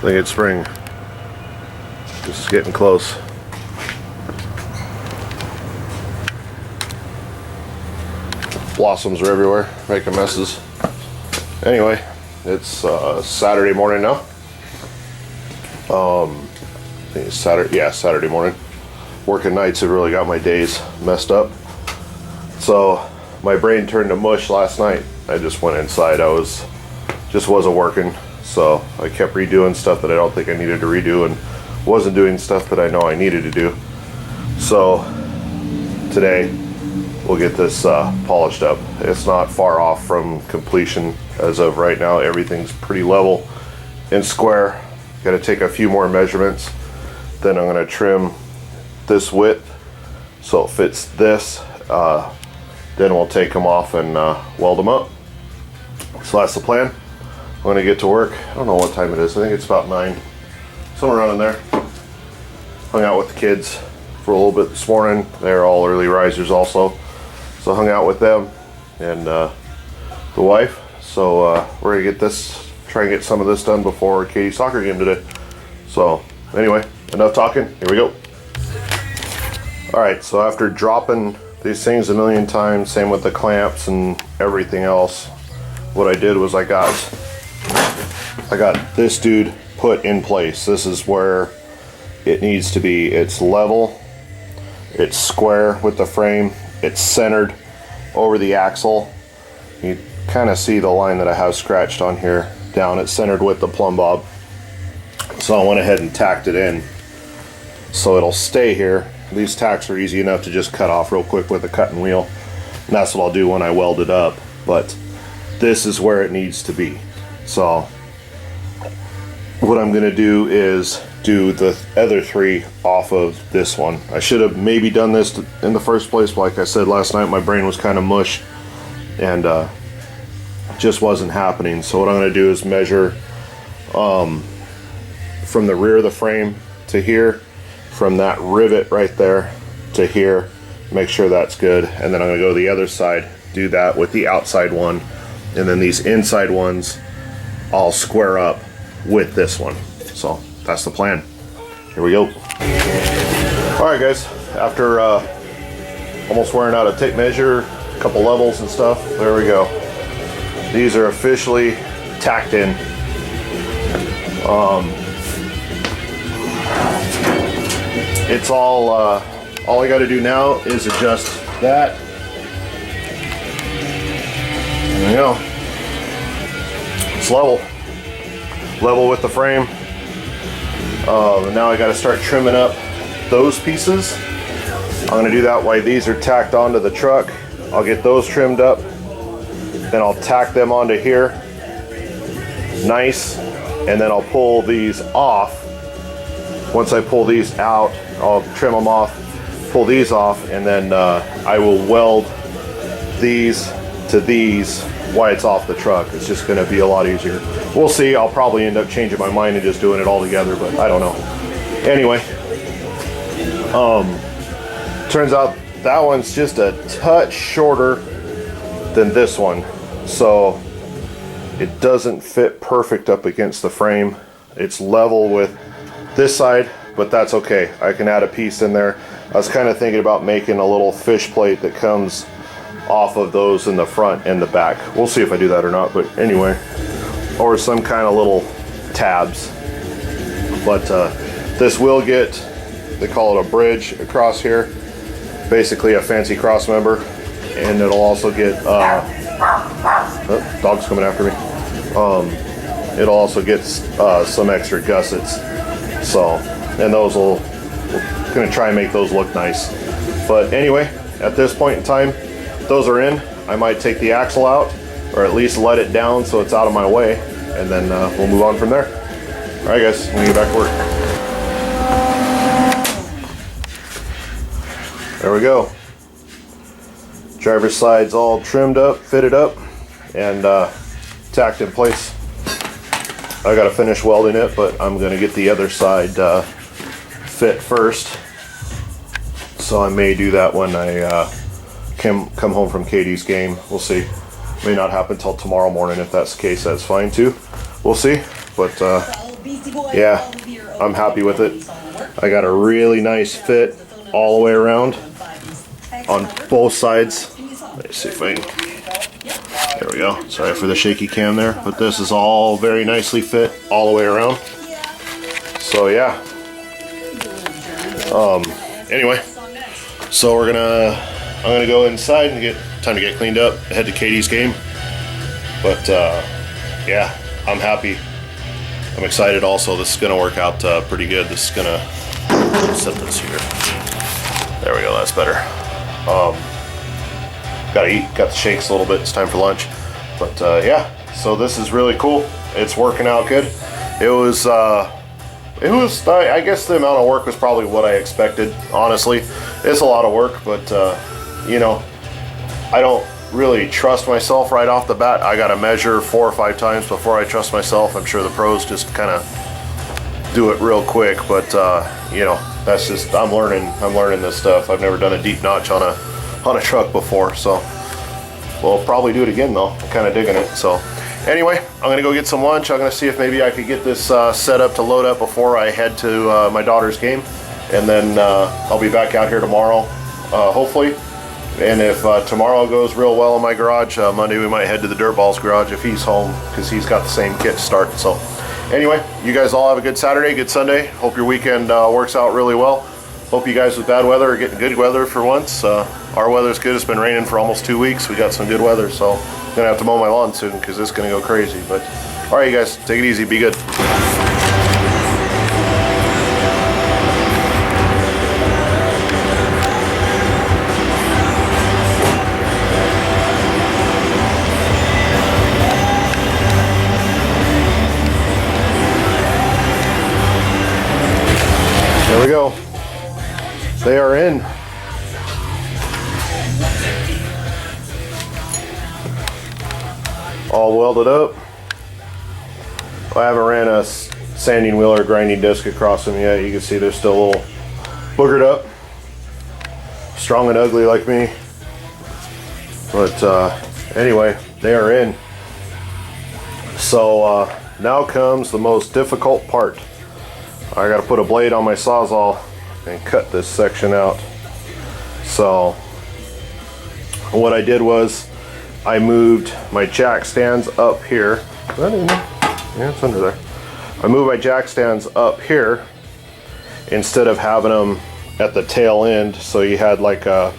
I think it's spring. This is getting close. Blossoms are everywhere, making messes. Anyway, it's Saturday morning now. I think it's Saturday. Yeah, Saturday morning. Working nights have really got my days messed up. So my brain turned to mush last night. I just went inside. Just wasn't working. So I kept redoing stuff that I don't think I needed to redo, and wasn't doing stuff that I know I needed to do. So today we'll get this polished up. It's not far off from completion as of right now. Everything's pretty level and square. Got to take a few more measurements. Then I'm going to trim this width so it fits this. Then we'll take them off and weld them up. So that's the plan. I'm going to get to work. I don't know what time it is. I think it's about 9. Somewhere around in there. Hung out with the kids for a little bit this morning. They're all early risers also. So hung out with them and the wife. So we're going to try and get some of this done before Katie's soccer game today. So anyway, enough talking. Here we go. Alright, so after dropping these things a million times, same with the clamps and everything else, what I did was I got this dude put in place. This is where it needs to be. It's level, it's square with the frame, it's centered over the axle. You kind of see the line that I have scratched on here down. It's centered with the plumb bob. So I went ahead and tacked it in so it'll stay here. These tacks are easy enough to just cut off real quick with a cutting wheel, and that's what I'll do when I weld it up. But this is where it needs to be. So what I'm going to do is do the other 3 off of this one. I should have maybe done this in the first place, but like I said last night, my brain was kind of mush and just wasn't happening. So what I'm going to do is measure from the rear of the frame to here, from that rivet right there to here, make sure that's good, and then I'm going to go to the other side, do that with the outside one, and then these inside ones I'll square up with this one. So that's the plan. Here we go. Alright guys, after almost wearing out a tape measure, a couple levels and stuff, there we go. These are officially tacked in. It's all I got to do now is adjust that. There we go. It's level with the frame. Now I got to start trimming up those pieces. I'm going to do that while these are tacked onto the truck. I'll get those trimmed up, then I'll tack them onto here nice, and then I'll pull these off. Once I pull these out, I'll trim them off, pull these off, and then I will weld these to these while it's off the truck. It's just going to be a lot easier. We'll see. I'll probably end up changing my mind and just doing it all together, but I don't know. Anyway, turns out that one's just a touch shorter than this one, so it doesn't fit perfect up against the frame. It's level with this side, but that's okay. I can add a piece in there. I was kind of thinking about making a little fish plate that comes off of those in the front and the back. We'll see if I do that or not, but anyway, or some kind of little tabs. But this will get, they call it a bridge across here, basically a fancy cross member, and it'll also get oh, dog's coming after me. It'll also get some extra gussets. So, and those we're gonna try and make those look nice. But anyway, at this point in time, those are in. I might take the axle out, or at least let it down so it's out of my way, and then we'll move on from there. All right, guys, I'm gonna get back to work. There we go. Driver's side's all trimmed up, fitted up, and tacked in place. I gotta finish welding it, but I'm gonna get the other side fit first. So I may do that when I come home from Katie's game. We'll see. May not happen till tomorrow morning. If that's the case, that's fine too. We'll see. But yeah, I'm happy with it. I got a really nice fit all the way around on both sides. Let's see if I can, there we go. Sorry for the shaky cam there, but this is all very nicely fit all the way around. So yeah. Anyway, so I'm gonna go inside and time to get cleaned up, head to Katie's game. But yeah, I'm happy. I'm excited also. This is gonna work out pretty good. This is gonna set this here. There we go, that's better. Gotta eat, got the shakes a little bit, it's time for lunch. But yeah, so this is really cool. It's working out good. It was, I guess the amount of work was probably what I expected, honestly. It's a lot of work, but you know, I don't really trust myself right off the bat. I gotta measure 4 or 5 times before I trust myself. I'm sure the pros just kind of do it real quick, but you know, that's just, I'm learning this stuff. I've never done a deep notch on a truck before, so we'll probably do it again though. I'm kind of digging it. So anyway, I'm gonna go get some lunch. I'm gonna see if maybe I could get this set up to load up before I head to my daughter's game, and then I'll be back out here tomorrow, hopefully. And if tomorrow goes real well in my garage, Monday we might head to the Dirtball's garage if he's home, because he's got the same kit to start. So anyway, you guys all have a good Saturday, good Sunday. Hope your weekend works out really well. Hope you guys with bad weather are getting good weather for once. Our weather's good. It's been raining for almost 2 weeks. We got some good weather, so I'm gonna have to mow my lawn soon because it's gonna go crazy. But all right, you guys, take it easy, be good. There we go. They are in. All welded up. I haven't ran a sanding wheel or grinding disc across them yet. You can see they're still a little boogered up. Strong and ugly like me. But anyway, they are in. So now comes the most difficult part. I gotta put a blade on my Sawzall and cut this section out. So what I did was I moved my jack stands up here. Is that in there? Yeah, it's under there. I moved my jack stands up here instead of having them at the tail end, so you had like a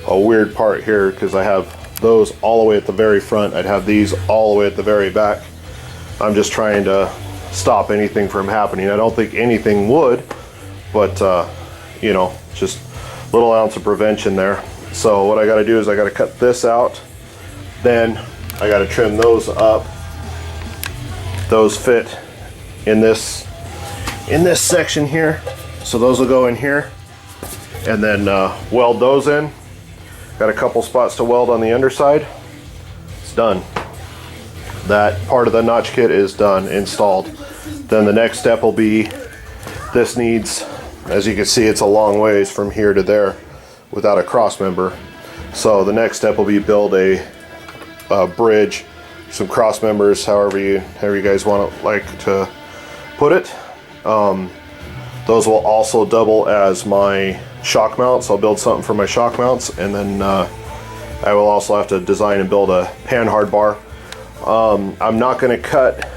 weird part here, because I have those all the way at the very front. I'd have these all the way at the very back. I'm just trying to stop anything from happening. I don't think anything would, but you know, just a little ounce of prevention there. So what I got to do is I got to cut this out, then I got to trim those up. Those fit in this section here, so those will go in here, and then weld those in. Got a couple spots to weld on the underside. It's done. That part of the notch kit is done, installed. Then the next step will be, this needs, as you can see, it's a long ways from here to there without a cross member. So the next step will be build a bridge, some cross members, however you guys want to put it. Those will also double as my shock mounts. I'll build something for my shock mounts, and then I will also have to design and build a pan hard bar. I'm not going to cut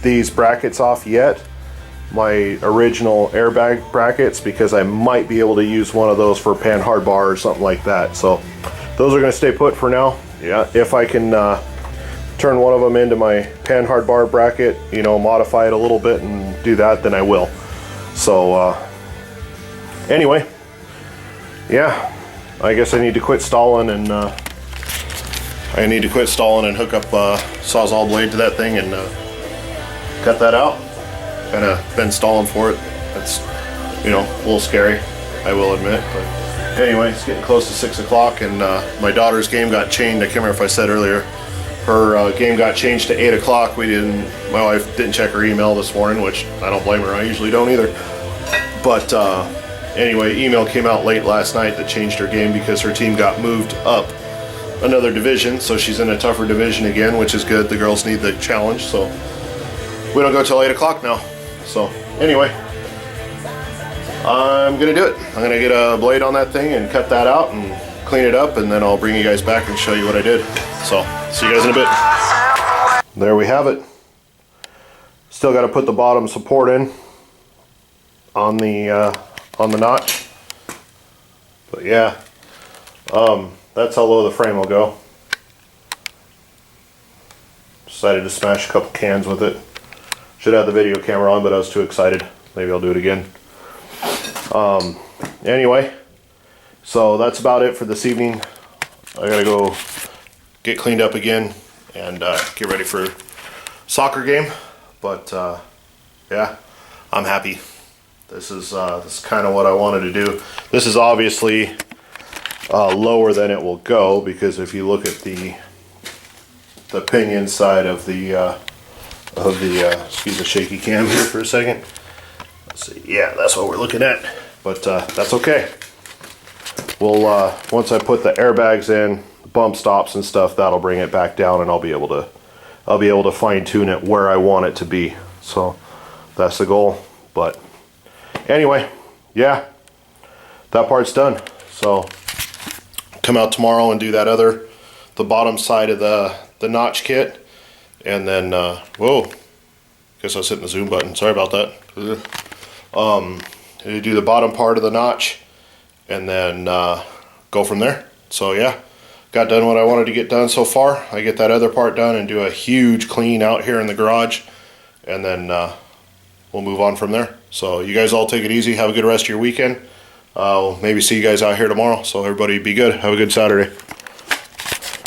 these brackets off yet, my original airbag brackets, because I might be able to use one of those for pan hard bar or something like that. So those are going to stay put for now. Yeah, if I can turn one of them into my pan hard bar bracket, you know, modify it a little bit and do that, then I will. So anyway, yeah, I guess I need to quit stalling and hook up a Sawzall blade to that thing and cut that out. Kind of been stalling for it. That's, you know, a little scary, I will admit. But anyway, it's getting close to 6 o'clock, and my daughter's game got changed. I can't remember if I said earlier. Her game got changed to 8 o'clock. My wife didn't check her email this morning, which I don't blame her. I usually don't either. But anyway, email came out late last night that changed her game because her team got moved up another division, so she's in a tougher division again, which is good. The girls need the challenge, so we don't go till 8 o'clock now. So anyway, I'm gonna do it. I'm gonna get a blade on that thing and cut that out and clean it up, and then I'll bring you guys back and show you what I did. So see you guys in a bit. There we have it. Still got to put the bottom support in on the notch, but yeah, that's how low the frame will go. Decided to smash a couple cans with it. Should have the video camera on, but I was too excited. Maybe I'll do it again. Anyway, so that's about it for this evening. I gotta go get cleaned up again and get ready for soccer game. But yeah, I'm happy. This is kind of what I wanted to do. This is obviously lower than it will go, because if you look at the pinion side of the excuse the shaky cam here for a second. Let's see. Yeah, that's what we're looking at. But that's okay. We'll once I put the airbags in, bump stops and stuff, that'll bring it back down, and I'll be able to fine tune it where I want it to be. So that's the goal. But anyway, yeah, that part's done. So come out tomorrow and do that the bottom side of the notch kit, and then whoa, guess I was hitting the zoom button. Sorry about that. You do the bottom part of the notch, and then go from there. So yeah, got done what I wanted to get done so far. I get that other part done and do a huge clean out here in the garage, and then we'll move on from there. So you guys all take it easy. Have a good rest of your weekend. I'll maybe see you guys out here tomorrow. So everybody be good. Have a good Saturday.